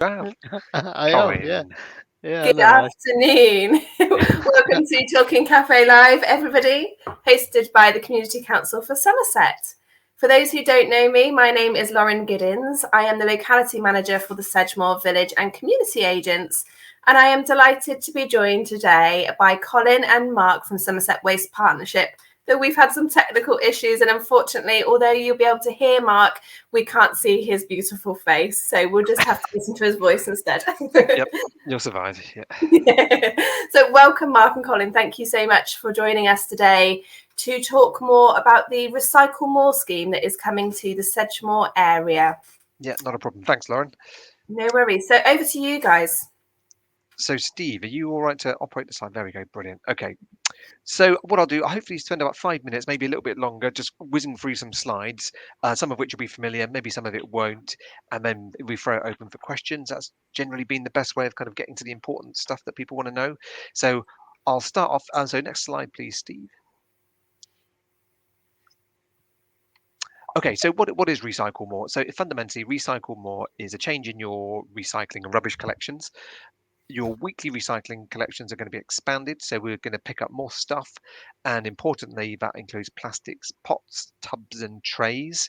Wow. I am, yeah. Colin. Yeah, Good hello. afternoon. Welcome to Talking Cafe Live, everybody, hosted by the Community Council for Somerset. For those who don't know me, my name is Lauren Giddens. I am the locality manager for the Sedgemoor Village and Community Agents, and I am delighted to be joined today by Colin and Mark from Somerset Waste Partnership. Though we've had some technical issues, and unfortunately, although you'll be able to hear Mark, we can't see his beautiful face, so we'll just have to listen to his voice instead. Yep, you'll survive. Yeah. So welcome, Mark and Colin. Thank you so much for joining us today to talk more about the Recycle More scheme that is coming to the Sedgemoor area. Yeah, not a problem. Thanks, Lauren. No worries. So over to you guys. So, Steve, are you all right to operate the slide? There we go. Brilliant. Okay. So, what I'll do, I'll hopefully spend about 5 minutes, maybe a little bit longer, just whizzing through some slides, some of which will be familiar, maybe some of it won't. And then we throw it open for questions. That's generally been the best way of kind of getting to the important stuff that people want to know. So, I'll start off. So, next slide, please, Steve. Okay, so what is Recycle More? So fundamentally, Recycle More is a change in your recycling and rubbish collections. Your weekly recycling collections are going to be expanded, so we're going to pick up more stuff, and importantly, that includes plastics, pots, tubs, and trays.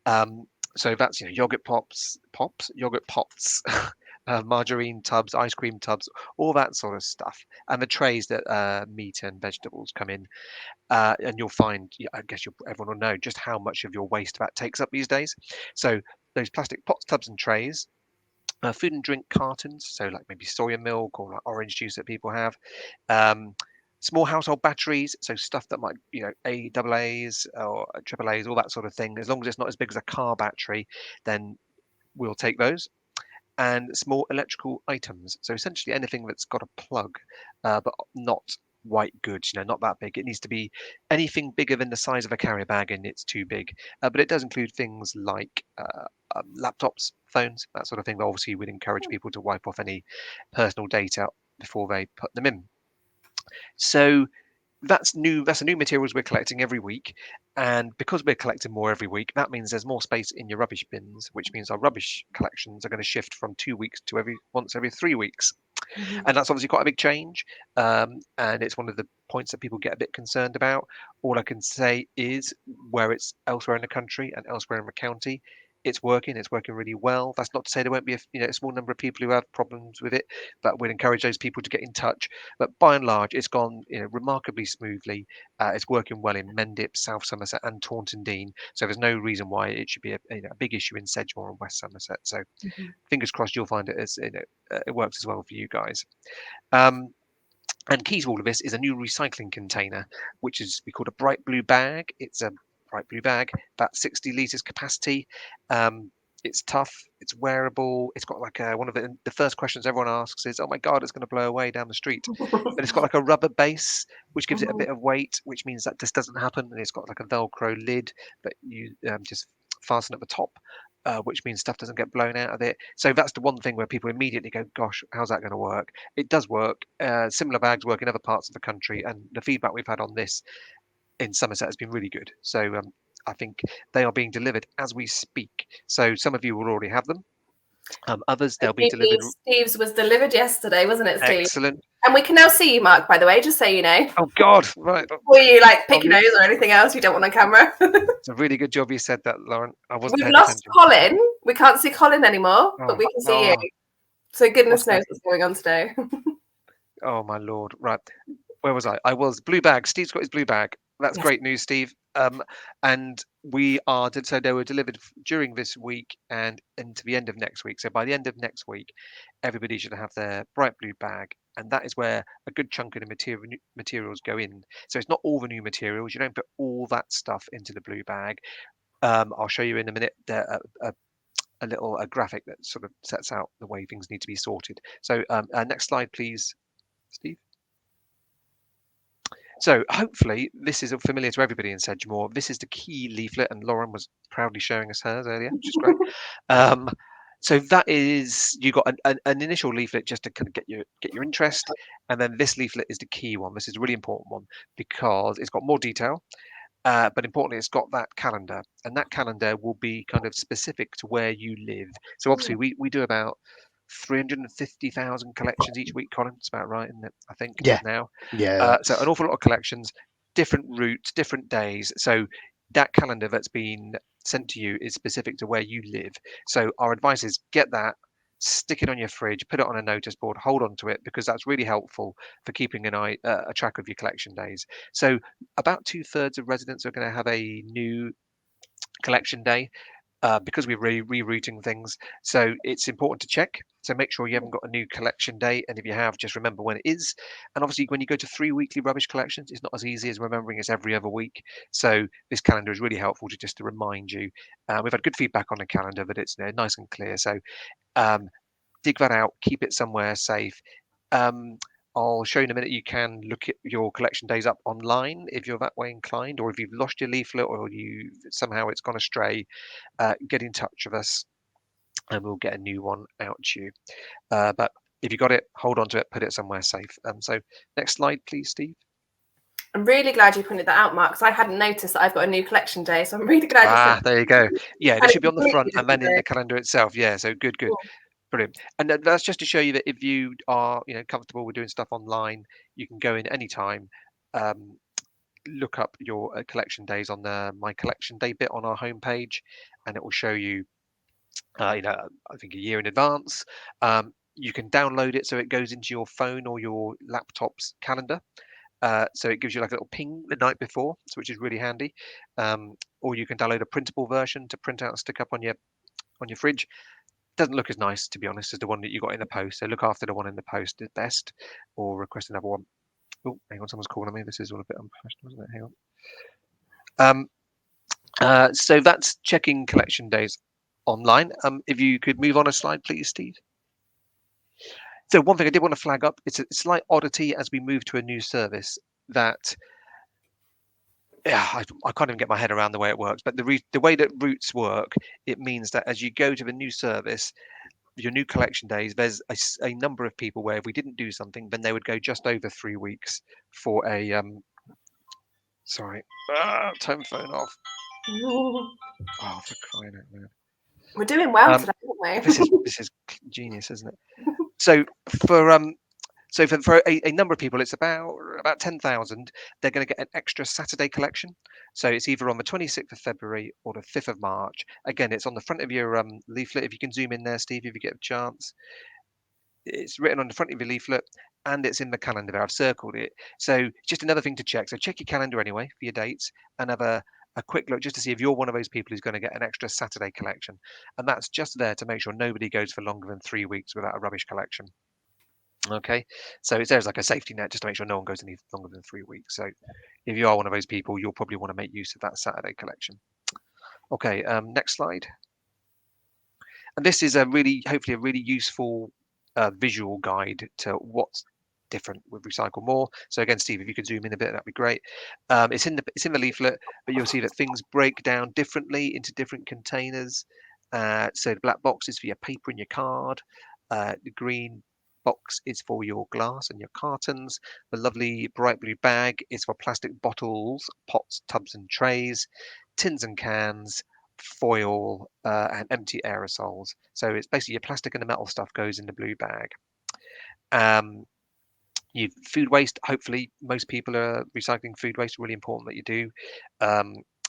So that's yogurt yogurt pots, margarine tubs, ice cream tubs, all that sort of stuff, and the trays that meat and vegetables come in. And you'll find, I guess everyone will know just how much of your waste that takes up these days. So those plastic pots, tubs, and trays, food and drink cartons, so like maybe soya milk or like orange juice that people have, um, small household batteries, so stuff that might, AAAs or AAAs, all that sort of thing. As long as it's not as big as a car battery, then we'll take those. And small electrical items, so essentially anything that's got a plug, but not white goods, not that big. It needs to be anything bigger than the size of a carrier bag, and it's too big. But it does include things like laptops, phones, that sort of thing. But obviously, we'd encourage people to wipe off any personal data before they put them in. So that's new. That's the new materials we're collecting every week, and because we're collecting more every week, that means there's more space in your rubbish bins, which means our rubbish collections are going to shift from 2 weeks to once every 3 weeks. And that's obviously quite a big change, and it's one of the points that people get a bit concerned about. All I can say is, where it's elsewhere in the country and elsewhere in the county, it's working. It's working really well. That's not to say there won't be a small number of people who have problems with it, but we'd encourage those people to get in touch. But by and large, it's gone remarkably smoothly. It's working well in Mendip, South Somerset, and Taunton Dean. So there's no reason why it should be a big issue in Sedgemoor and West Somerset. So fingers crossed you'll find it as it works as well for you guys. Um, and key to all of this is a new recycling container, which is we call a bright blue bag. It's a bright blue bag, about 60 litres capacity. It's tough, it's wearable. It's got like one of the first questions everyone asks is, "Oh my God, it's going to blow away down the street." But it's got like a rubber base, which gives it a bit of weight, which means that this doesn't happen. And it's got like a Velcro lid that you just fasten at the top, which means stuff doesn't get blown out of it. So that's the one thing where people immediately go, "Gosh, how's that going to work?" It does work. Similar bags work in other parts of the country, and the feedback we've had on this in Somerset has been really good. So I think they are being delivered as we speak. So some of you will already have them. Others, they'll be delivered. Steve's was delivered yesterday, wasn't it, Steve? Excellent. And we can now see you, Mark, by the way, just so you know. Oh God, right. Or you pick your nose or anything else you don't want on camera. It's a really good job you said that, Lauren. I wasn't We've paying lost attention. Colin. We can't see Colin anymore, but we can see you. So goodness knows what's going on today. Oh my Lord. Right. Where was I? I was blue bag. Steve's got his blue bag. That's great news, Steve. And we are so they were delivered during this week and into the end of next week. So by the end of next week, everybody should have their bright blue bag, and that is where a good chunk of the materials go in. So it's not all the new materials. You don't put all that stuff into the blue bag. I'll show you in a minute a little graphic that sort of sets out the way things need to be sorted. So next slide, please, Steve. So hopefully this is familiar to everybody in Sedgemoor. This is the key leaflet, and Lauren was proudly showing us hers earlier, which is great. So that is, you got an initial leaflet just to kind of get your interest, and then this leaflet is the key one. This is a really important one because it's got more detail, but importantly, it's got that calendar, and that calendar will be kind of specific to where you live. So obviously, we do about 350,000 collections each week, Colin. It's about right, isn't it? I think Yeah, now. yeah. So an awful lot of collections, different routes, different days. So that calendar that's been sent to you is specific to where you live. So our advice is get that, stick it on your fridge, put it on a notice board, hold on to it, because that's really helpful for keeping a track of your collection days. So about 2/3 of residents are going to have a new collection day, because we're rerouting things. So it's important to check. So make sure you haven't got a new collection date, and if you have, just remember when it is. And obviously, when you go to 3 weekly rubbish collections, it's not as easy as remembering it's every other week. So this calendar is really helpful to remind you. We've had good feedback on the calendar, but it's nice and clear. So um, dig that out, keep it somewhere safe. Um, I'll show you in a minute. You can look at your collection days up online if you're that way inclined, or if you've lost your leaflet or you somehow it's gone astray. Get in touch with us and we'll get a new one out to you. But if you got it, hold on to it, put it somewhere safe. So next slide, please, Steve. I'm really glad you pointed that out, Mark, because I hadn't noticed that I've got a new collection day. So I'm really glad you said There you go. Yeah, that. it should be on the front and then in the calendar itself. Yeah, so good. Cool. Brilliant. And that's just to show you that if you are, comfortable with doing stuff online, you can go in any time, um, look up your collection days on the My Collection Day bit on our homepage, and it will show you, I think a year in advance. You can download it so it goes into your phone or your laptop's calendar. So it gives you like a little ping the night before, which is really handy. Or you can download a printable version to print out and stick up on your fridge. Doesn't look as nice, to be honest, as the one that you got in the post. So look after the one in the post is best, or request another one. Oh, hang on, someone's calling me. This is all a bit unprofessional, isn't it? Hang on. So that's checking collection days online. If you could move on a slide, please, Steve. So one thing I did want to flag up, it's a slight oddity as we move to a new service that, yeah, I can't even get my head around the way it works. But the way that routes work, it means that as you go to the new service, your new collection days, there's a number of people where if we didn't do something, then they would go just over 3 weeks for a sorry, turn phone off. Oh, for crying out loud. We're doing well Um, today, aren't this we? is genius, isn't it? So for a number of people, it's about 10,000. They're going to get an extra Saturday collection. So it's either on the 26th of February or the 5th of March. Again, it's on the front of your leaflet. If you can zoom in there, Steve, if you get a chance. It's written on the front of your leaflet and it's in the calendar there. I've circled it. So just another thing to check. So check your calendar anyway for your dates and have a quick look just to see if you're one of those people who's going to get an extra Saturday collection. And that's just there to make sure nobody goes for longer than 3 weeks without a rubbish collection. Okay, so it's there as like a safety net just to make sure no one goes any longer than 3 weeks. So if you are one of those people, you'll probably want to make use of that Saturday collection. Okay, next slide. And this is hopefully a really useful visual guide to what's different with Recycle More. So again, Steve, if you could zoom in a bit, that'd be great. It's in the leaflet, but you'll see that things break down differently into different containers. So the black box is for your paper and your card. The green box is for your glass and your cartons. The lovely bright blue bag is for plastic bottles, pots, tubs, and trays, tins and cans, foil, and empty aerosols. So it's basically your plastic and the metal stuff goes in the blue bag. Food waste, hopefully most people are recycling food waste, really important that you do.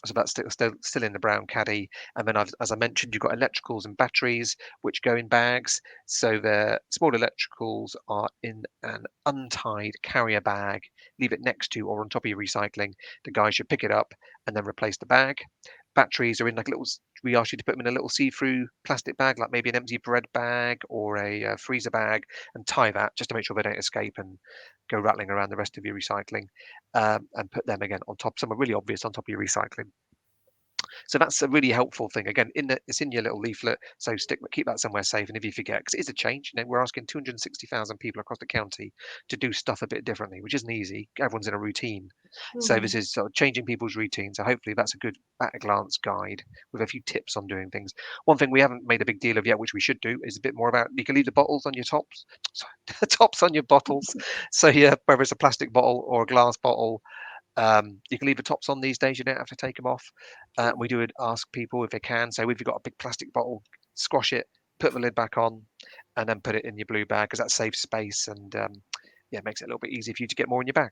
So that's still in the brown caddy. And then as I mentioned, you've got electricals and batteries, which go in bags. So the small electricals are in an untied carrier bag. Leave it next to or on top of your recycling. The guys should pick it up and then replace the bag. Batteries are in like we ask you to put them in a little see-through plastic bag, like maybe an empty bread bag or a freezer bag, and tie that just to make sure they don't escape and go rattling around the rest of your recycling, and put them again on top, somewhere really obvious on top of your recycling. So that's a really helpful thing. Again, it's in your little leaflet, so keep that somewhere safe. And if you forget, because it is a change, we're asking 260,000 people across the county to do stuff a bit differently, which isn't easy. Everyone's in a routine, so this is sort of changing people's routine. So hopefully that's a good at-a-glance guide with a few tips on doing things. One thing we haven't made a big deal of yet, which we should do, is a bit more about you can leave the bottles on your tops, tops on your bottles. So yeah, whether it's a plastic bottle or a glass bottle. You can leave the tops on these days. You don't have to take them off. We do ask people if they can. So if you've got a big plastic bottle, squash it, put the lid back on, and then put it in your blue bag because that saves space and yeah, makes it a little bit easier for you to get more in your bag.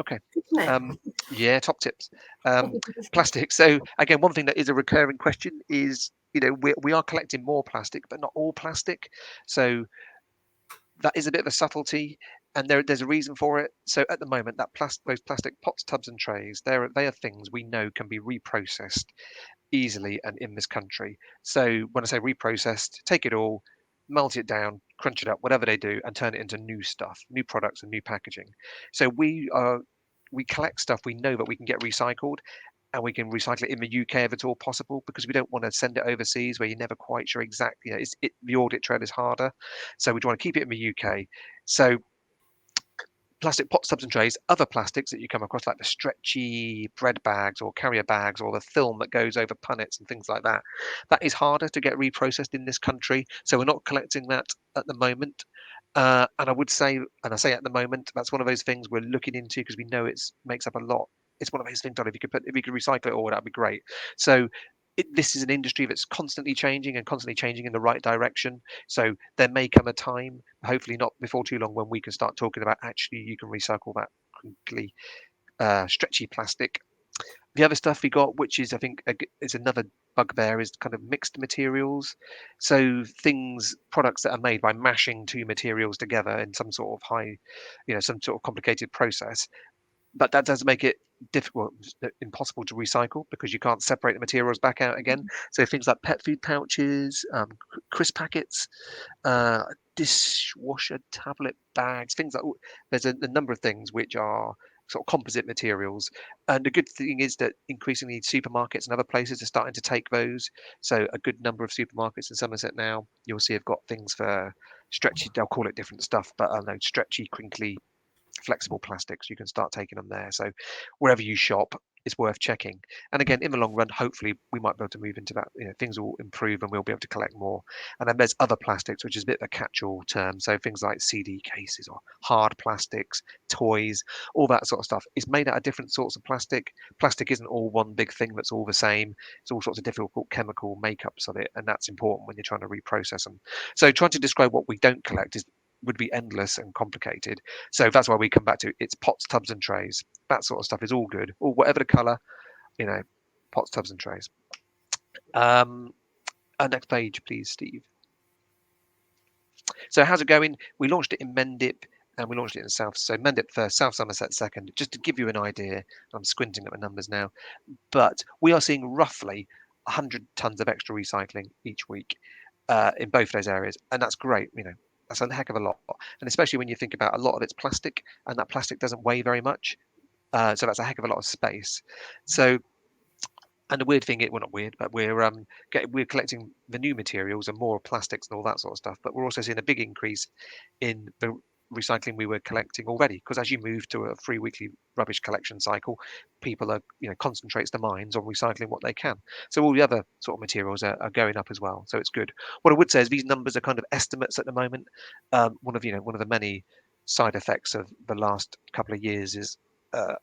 Okay. No. Yeah, top tips. Plastic. So again, one thing that is a recurring question is, we are collecting more plastic, but not all plastic. So that is a bit of a subtlety, and there's a reason for it. So at the moment, those plastic pots, tubs, and trays, they are things we know can be reprocessed easily and in this country. So when I say reprocessed, take it all, melt it down, crunch it up, whatever they do, and turn it into new stuff, new products, and new packaging. So we collect stuff we know that we can get recycled, and we can recycle it in the UK if at all possible, because we don't want to send it overseas where you're never quite sure exactly. The audit trail is harder, so we want to keep it in the UK. So plastic pots, tubs, and trays, other plastics that you come across, like the stretchy bread bags or carrier bags, or the film that goes over punnets and things like that, that is harder to get reprocessed in this country. So we're not collecting that at the moment. And I would say, and I say at the moment, that's one of those things we're looking into because we know it makes up a lot. It's one of those things, Don, if you could recycle it all, that'd be great. So this is an industry that's constantly changing and constantly changing in the right direction. So there may come a time, hopefully not before too long, when we can start talking about actually you can recycle that crinkly, stretchy plastic. The other stuff we got, which is I think is another bugbear, is kind of mixed materials. So products that are made by mashing two materials together in some sort of some sort of complicated process, but that does make it difficult, impossible to recycle because you can't separate the materials back out again. So things like pet food pouches, crisp packets, uh, dishwasher tablet bags, things like there's a number of things which are sort of composite materials. And the good thing is that increasingly supermarkets and other places are starting to take those. So a good number of supermarkets in Somerset now, you'll see have got things for stretchy, they'll call it different stuff, but I know stretchy, crinkly, flexible plastics. You can start taking them there. So wherever you shop, it's worth checking. And again, in the long run, hopefully we might be able to move into that. Things will improve and we'll be able to collect more. And then there's other plastics, which is a bit of a catch-all term. So things like CD cases or hard plastics, toys, all that sort of stuff is made out of different sorts of plastic. Plastic isn't all one big thing that's all the same. It's all sorts of difficult chemical makeups of it, and that's important when you're trying to reprocess them. So trying to describe what we don't collect would be endless and complicated. So that's why we come back to it's pots, tubs, and trays. That sort of stuff is all good, or whatever the colour, you know, pots, tubs, and trays. Next page, please, Steve. So how's it going? We launched it in Mendip and we launched it in South. So Mendip first, South Somerset second. Just to give you an idea, I'm squinting at the numbers now, but we are seeing roughly 100 tons of extra recycling each week in both those areas, and that's great. That's a heck of a lot, and especially when you think about a lot of it's plastic, and that plastic doesn't weigh very much. So that's a heck of a lot of space. So, and the weird thing, well, not weird, but we're collecting the new materials and more plastics and all that sort of stuff. But we're also seeing a big increase in the recycling we were collecting already, because as you move to a free weekly rubbish collection cycle, people are concentrates their minds on recycling what they can. So all the other sort of materials are going up as well. So it's good. What I would say is these numbers are kind of estimates at the moment. One of the many side effects of the last couple of years is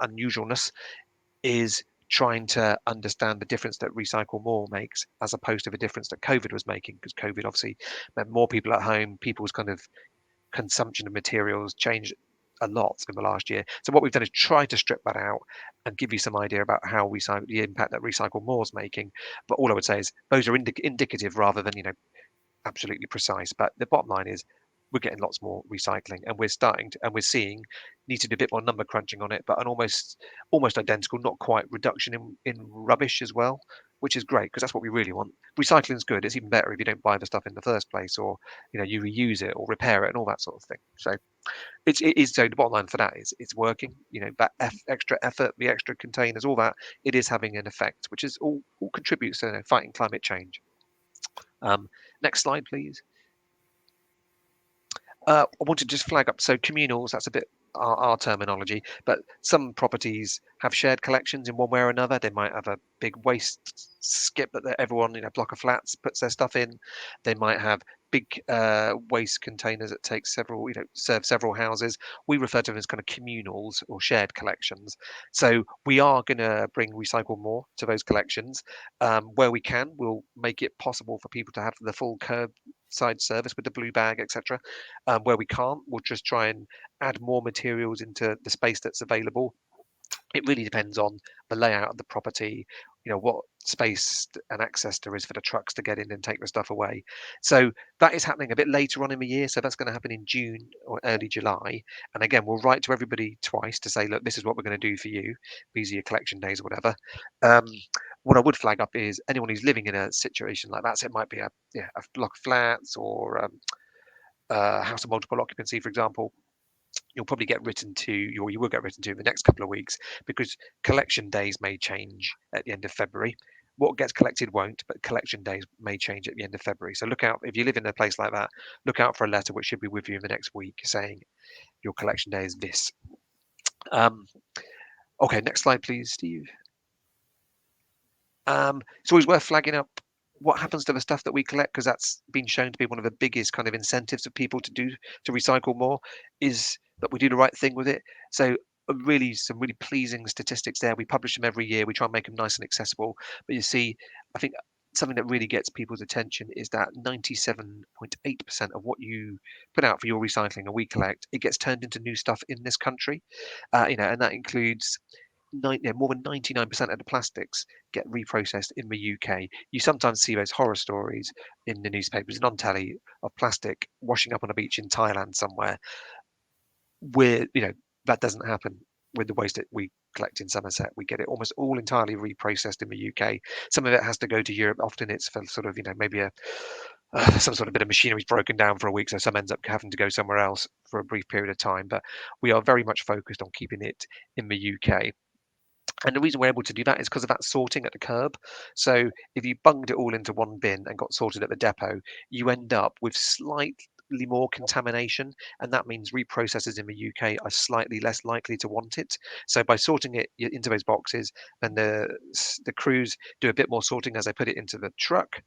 unusualness, is trying to understand the difference that recycle more makes as opposed to the difference that COVID was making, because COVID obviously meant more people at home, people's kind of consumption of materials changed a lot in the last year. So what we've done is try to strip that out and give you some idea about how the impact that recycle more is making. But all I would say is those are indicative rather than absolutely precise. But the bottom line is we're getting lots more recycling, and we're seeing need to do a bit more number crunching on it, but an almost identical, not quite, reduction in rubbish as well, which is great because that's what we really want. Recycling is good. It's even better if you don't buy the stuff in the first place, or you reuse it or repair it and all that sort of thing. So it is, so the bottom line for that is it's working. That extra effort, the extra containers, all that, it is having an effect, which is all contributes to fighting climate change. Next slide, please. I want to just flag up, so communals, that's a bit our terminology, but some properties have shared collections in one way or another. They might have a big waste skip that everyone in a block of flats puts their stuff in. They might have big waste containers that take several, serve several houses. We refer to them as kind of communals or shared collections. So we are going to bring Recycle More to those collections. Where we can, we'll make it possible for people to have the full curbside service with the blue bag, etc. Where we can't, we'll just try and add more materials into the space that's available. It really depends on the layout of the property, what space and access there is for the trucks to get in and take the stuff away. So that is happening a bit later on in the year. So that's going to happen in June or early July. And again, we'll write to everybody twice to say, look, this is what we're going to do for you. These are your collection days or whatever. Um, what I would flag up is anyone who's living in a situation like that. So it might be a block of flats or a house of multiple occupancy, for example. You'll probably get written to, or you will get written to in the next couple of weeks, because collection days may change at the end of February. What gets collected won't, but collection days may change at the end of February. So look out, if you live in a place like that, look out for a letter which should be with you in the next week saying your collection day is this. Okay, next slide, please, Steve. It's always worth flagging up what happens to the stuff that we collect, because that's been shown to be one of the biggest kind of incentives of people to recycle more, is that we do the right thing with it. So really some really pleasing statistics there. We publish them every year. We try and make them nice and accessible. But you see, I think something that really gets people's attention is that 97.8% of what you put out for your recycling and we collect, it gets turned into new stuff in this country. And that includes more than 99% of the plastics get reprocessed in the UK. You sometimes see those horror stories in the newspapers and on telly of plastic washing up on a beach in Thailand somewhere. Where that doesn't happen with the waste that we collect in Somerset. We get it almost all entirely reprocessed in the UK. Some of it has to go to Europe. Often it's for sort of maybe some sort of bit of machinery's broken down for a week, so some ends up having to go somewhere else for a brief period of time. But we are very much focused on keeping it in the UK. And the reason we're able to do that is because of that sorting at the curb. So if you bunged it all into one bin and got sorted at the depot, you end up with slightly more contamination, and that means reprocessors in the UK are slightly less likely to want it. So by sorting it into those boxes, then the crews do a bit more sorting as they put it into the truck.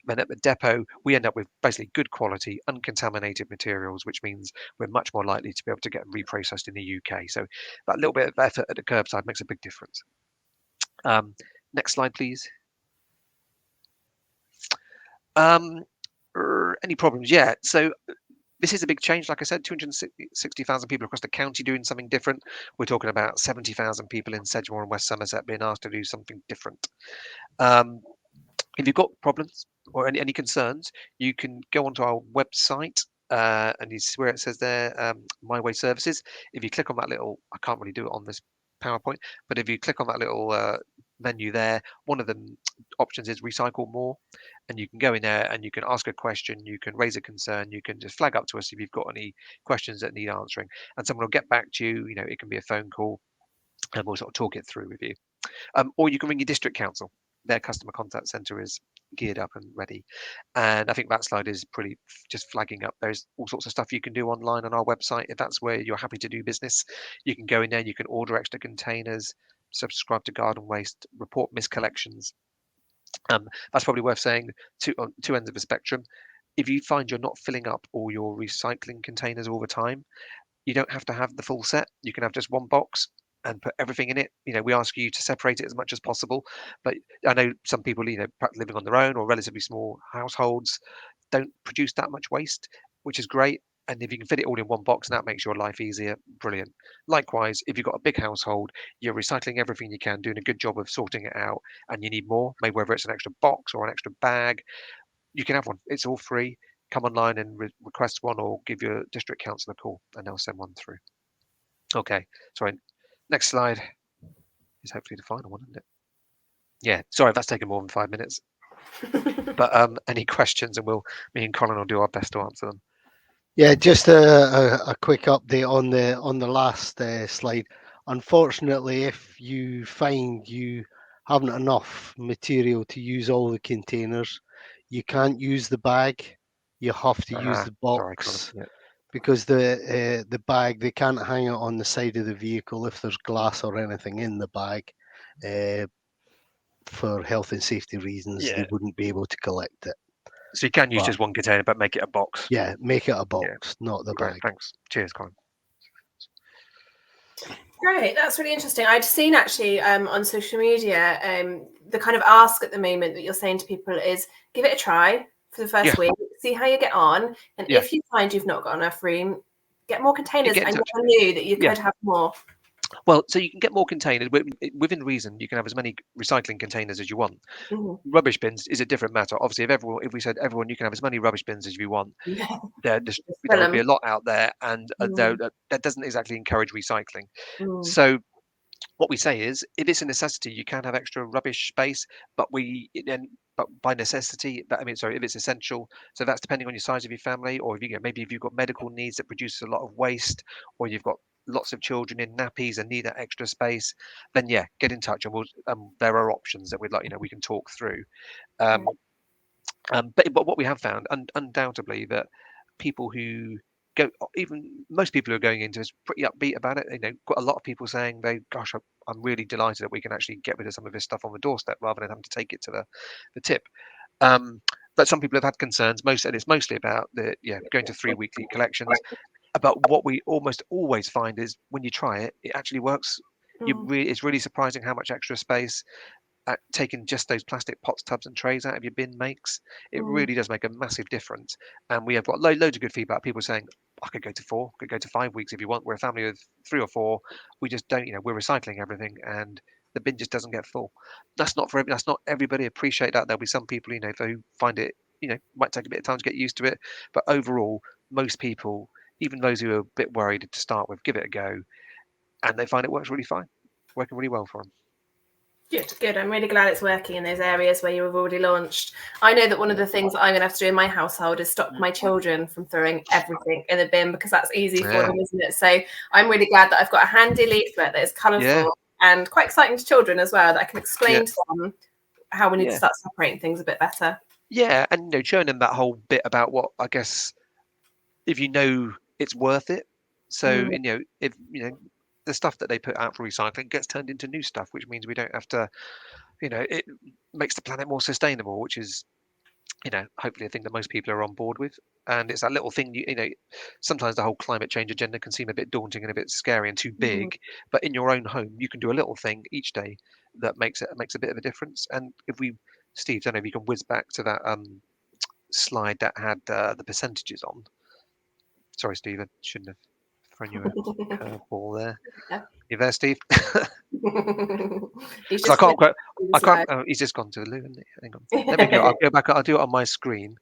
Then at the depot, we end up with basically good quality, uncontaminated materials, which means we're much more likely to be able to get reprocessed in the UK. So that little bit of effort at the curbside makes a big difference. Next slide, please. Any problems? Yeah. So this is a big change. Like I said, 260,000 people across the county doing something different. We're talking about 70,000 people in Sedgemoor and West Somerset being asked to do something different. If you've got problems or any concerns, you can go onto our website and you see where it says there, My Way Services. If you click on that little, I can't really do it on this PowerPoint, but if you click on that little menu there, one of the options is Recycle More, and you can go in there and you can ask a question, you can raise a concern, you can just flag up to us if you've got any questions that need answering, and someone will get back to you. It can be a phone call, and we'll sort of talk it through with you. Or you can ring your district council. Their customer contact centre is geared up and ready. And I think that slide is pretty just flagging up. There's all sorts of stuff you can do online on our website. If that's where you're happy to do business, you can go in there, you can order extra containers, subscribe to garden waste, report miscollections. That's probably worth saying, on two ends of the spectrum. If you find you're not filling up all your recycling containers all the time, you don't have to have the full set. You can have just one box and put everything in it. We ask you to separate it as much as possible. But I know some people, perhaps living on their own or relatively small households, don't produce that much waste, which is great. And if you can fit it all in one box, and that makes your life easier, brilliant. Likewise, if you've got a big household, you're recycling everything you can, doing a good job of sorting it out, and you need more, maybe whether it's an extra box or an extra bag, you can have one. It's all free. Come online and request one, or give your district council a call and they'll send one through. Okay, sorry. Next slide is hopefully the final one, isn't it? Yeah, sorry if that's taken more than 5 minutes. But any questions, and me and Colin will do our best to answer them. Yeah, just a quick update on the last slide. Unfortunately, if you find you haven't enough material to use all the containers, you can't use the bag. You have to use the box. Sorry, Colin. Yeah. Because the bag, they can't hang it on the side of the vehicle if there's glass or anything in the bag. For health and safety reasons, they wouldn't be able to collect it. So you can use But just one container, but make it a box. yeah, make it a Yeah, box, not the great. bag. Thanks. Cheers, Colin. Great, that's really interesting. I'd seen actually on social media the kind of ask at the moment that you're saying to people is give it a try for the first Yeah. week, see how you get on, and Yeah. if you find you've not got enough room, get more containers. Get in I touch. never knew that you Yeah. could have more. Well, so you can get more containers within reason. You can have as many recycling containers as you want. Mm-hmm. Rubbish bins is a different matter. Obviously, if we said everyone, you can have as many rubbish bins as you want, Yeah, there would be a lot out there, and that doesn't exactly encourage recycling. Mm. So what we say is, if it's a necessity, you can have extra rubbish space, but by necessity, if it's essential, so that's depending on your size of your family, or if maybe if you've got medical needs that produce a lot of waste, or you've got lots of children in nappies and need that extra space, then yeah, get in touch, and there are options that we can talk through. Um, but what we have found, undoubtedly, that people who even most people who are going into is pretty upbeat about it. Got a lot of people saying gosh, I'm really delighted that we can actually get rid of some of this stuff on the doorstep rather than having to take it to the tip. But some people have had concerns. And it's mostly about going to 3 weekly collections. About what we almost always find is when you try it, it actually works. It's really surprising how much extra space taking just those plastic pots, tubs, and trays out of your bin makes. It really does make a massive difference. And we have got loads of good feedback. People saying, I could go to 4, could go to 5 weeks if you want. We're a family of 3 or 4. We just don't, we're recycling everything, and the bin just doesn't get full. That's not everybody. Appreciate that. There'll be some people, who find it, might take a bit of time to get used to it. But overall, most people, even those who are a bit worried to start with, give it a go, and they find it works really fine, working really well for them. Good. I'm really glad it's working in those areas where you've already launched. I know that one of the things that I'm going to have to do in my household is stop my children from throwing everything in the bin, because that's easy for them, isn't it? So I'm really glad that I've got a handy leaflet that is colourful and quite exciting to children as well, that I can explain to them how we need to start separating things a bit better. Yeah, and showing them that whole bit about what, I guess, if it's worth it. So if the stuff that they put out for recycling gets turned into new stuff, which means we don't have to, it makes the planet more sustainable, which is hopefully a thing that most people are on board with. And it's that little thing, sometimes the whole climate change agenda can seem a bit daunting and a bit scary and too big, but in your own home you can do a little thing each day that makes a bit of a difference. And Steve, I don't know if you can whiz back to that slide that had the percentages on. Sorry, Steve, I shouldn't have thrown you a curveball there. Yeah. You there, Steve? He's I can't quite. I can't. slide. Oh, he's just gone to the loo, isn't he? Hang on. Let me go. I'll go back. I'll do it on my screen,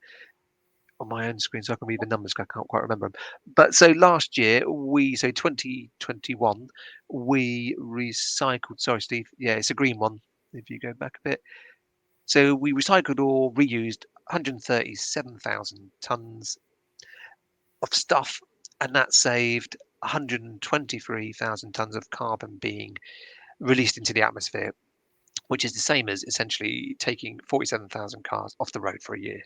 on my own screen, so I can read the numbers. 'Cause I can't quite remember them. But so last year, 2021, we recycled. Sorry, Steve. Yeah, it's a green one. If you go back a bit, so we recycled or reused 137,000 tons of stuff, and that saved 123,000 tons of carbon being released into the atmosphere, which is the same as essentially taking 47,000 cars off the road for a year.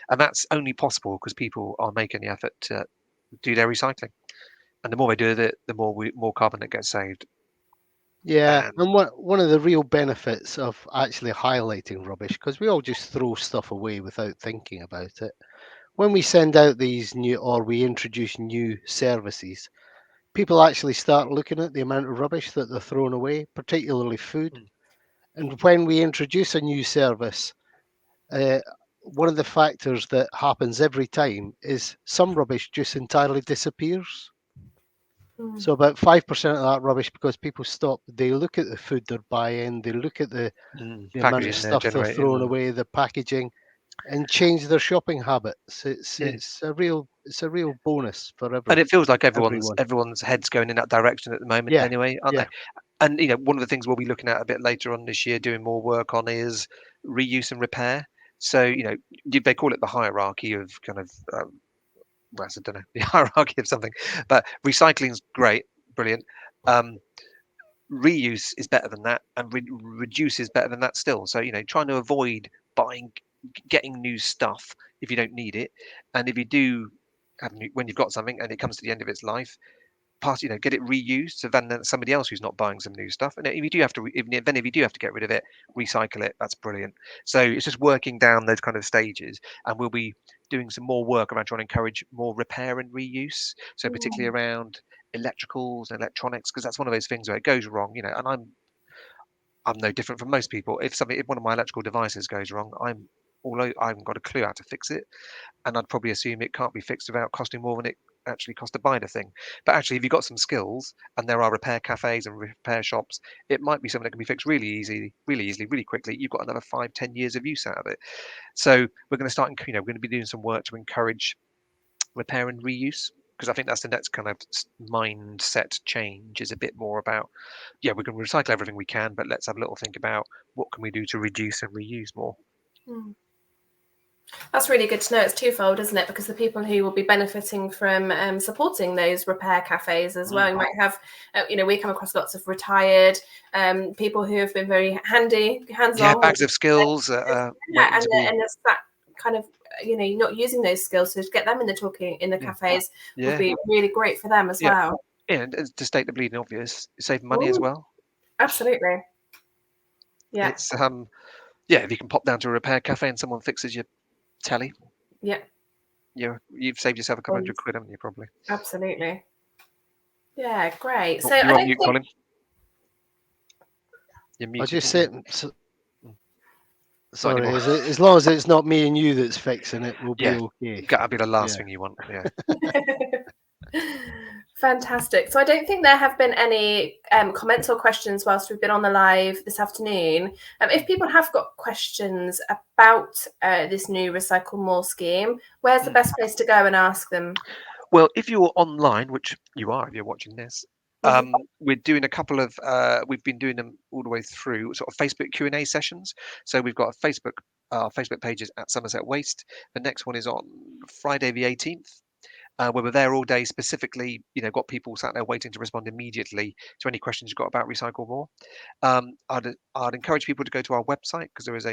And that's only possible because people are making the effort to do their recycling. And the more they do it, the more carbon that gets saved. Yeah, And and one of the real benefits of actually highlighting rubbish, because we all just throw stuff away without thinking about it. When we send out these we introduce new services, people actually start looking at the amount of rubbish that they're throwing away, particularly food. And when we introduce a new service, one of the factors that happens every time is some rubbish just entirely disappears. So about 5% of that rubbish, because people stop, they look at the food they're buying, they look at the amount of packaging they're stuff they're throwing generating. away, the packaging, and change their shopping habits. Yeah. It's a real bonus for And it feels like everyone. everyone's heads going in that direction at the moment Yeah, anyway, aren't yeah. they? And one of the things we'll be looking at a bit later on this year, doing more work on, is reuse and repair. So they call it the hierarchy of kind of well, I don't know, the hierarchy of something, but recycling's great, brilliant. Reuse is better than that, and reduce is better than that still. So trying to avoid getting new stuff if you don't need it, and if you do when you've got something and it comes to the end of its life, pass, get it reused, so then there's somebody else who's not buying some new stuff. And if you do have to, if you do have to get rid of it, recycle it. That's brilliant. So it's just working down those kind of stages, and we'll be doing some more work around trying to encourage more repair and reuse. So particularly around electricals and electronics, because that's one of those things where it goes wrong, and I'm no different from most people. If one of my electrical devices goes wrong, although I haven't got a clue how to fix it, and I'd probably assume it can't be fixed without costing more than it actually cost to buy the thing. But actually, if you've got some skills and there are repair cafes and repair shops, it might be something that can be fixed really easily, really quickly. You've got another 5-10 years of use out of it. So we're going to start, we're going to be doing some work to encourage repair and reuse, because I think that's the next kind of mindset change, is a bit more about, we can recycle everything we can, but let's have a little think about what can we do to reduce and reuse more. That's really good to know. It's twofold, isn't it? Because the people who will be benefiting from supporting those repair cafes as well, you might have, we come across lots of retired people who have been very hands-on. Yeah, bags of skills. And there's that kind of, you're not using those skills, so to get them in the cafes would be really great for them as well. Yeah, and to state the bleeding obvious, save money as well. Absolutely. Yeah. It's if you can pop down to a repair cafe and someone fixes your telly. Yeah. You've saved yourself a couple £100, haven't you? Probably. Absolutely. Yeah, great. Oh, so you're on mute, Colin. You're muted. I just said. Sorry, as long as it's not me and you that's fixing it, we'll be okay. That'll be the last thing you want. Yeah. Fantastic. So I don't think there have been any comments or questions whilst we've been on the live this afternoon. If people have got questions about this new Recycle More scheme, where's the best place to go and ask them? Well, if you're online, which you are if you're watching this, we're doing a couple of, we've been doing them all the way through, sort of Facebook Q&A sessions. So we've got Facebook pages at Somerset Waste. The next one is on Friday the 18th. Where we're there all day, specifically, got people sat there waiting to respond immediately to any questions you've got about Recycle More. I'd encourage people to go to our website, because there is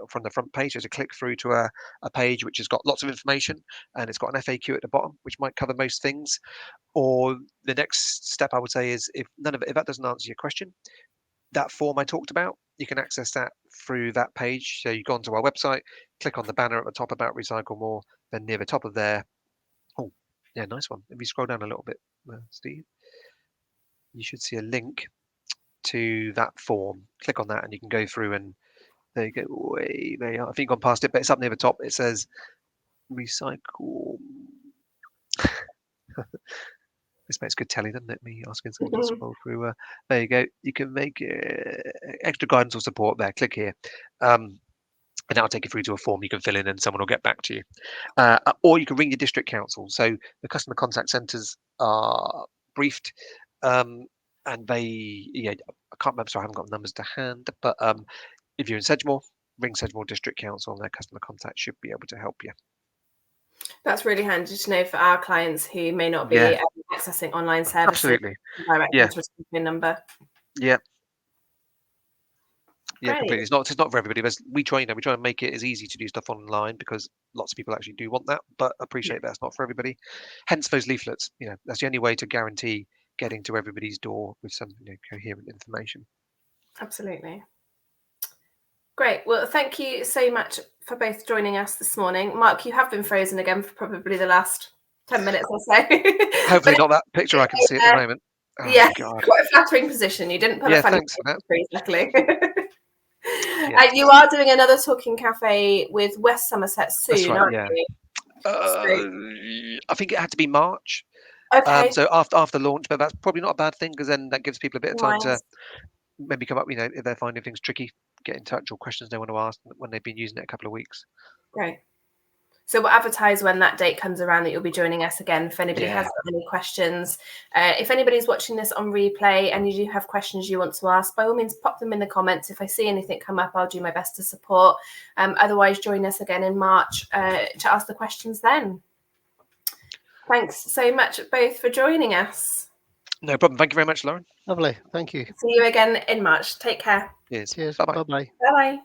from the front page, there's a click through to a page which has got lots of information, and it's got an FAQ at the bottom, which might cover most things. Or the next step I would say is, if that doesn't answer your question, that form I talked about, you can access that through that page. So you go onto our website, click on the banner at the top about Recycle More, then near the top of there. Oh, yeah, nice one. If you scroll down a little bit, Steve, you should see a link to that form. Click on that and you can go through, and there you go. Way there you are. I think you've gone past it, but it's up near the top. It says recycle. This makes good telly, doesn't it? Me asking someone to scroll through. There you go. You can make extra guidance or support there. Click here. And that'll take you through to a form you can fill in, and someone will get back to you. Or you can ring your district council. So the customer contact centres are briefed, and they, I can't remember, so I haven't got numbers to hand, but if you're in Sedgemoor, ring Sedgemoor District Council, and their customer contact should be able to help you. That's really handy to know for our clients who may not be accessing online services. Absolutely. Directly to a PIN number. Yeah. Yeah, completely. It's not for everybody. We try to make it as easy to do stuff online, because lots of people actually do want that, but appreciate that's not for everybody. Hence those leaflets. That's the only way to guarantee getting to everybody's door with some coherent information. Absolutely. Great. Well, thank you so much for both joining us this morning. Mark, you have been frozen again for probably the last 10 minutes or so. Hopefully not that picture I can see at the moment. Oh, God. Quite a flattering position. You didn't put a funny thanks for that. Luckily. You are doing another talking cafe with West Somerset soon, aren't you? I think it had to be March. Okay. So after launch, but that's probably not a bad thing, because then that gives people a bit of time to maybe come up, if they're finding things tricky, get in touch, or questions they want to ask when they've been using it a couple of weeks. Great. So we'll advertise when that date comes around that you'll be joining us again if anybody has got any questions. If anybody's watching this on replay and you do have questions you want to ask, by all means, pop them in the comments. If I see anything come up, I'll do my best to support. Otherwise, join us again in March to ask the questions then. Thanks so much both for joining us. No problem. Thank you very much, Lauren. Lovely. Thank you. See you again in March. Take care. Cheers. Cheers. Bye-bye. Bye-bye. Bye-bye.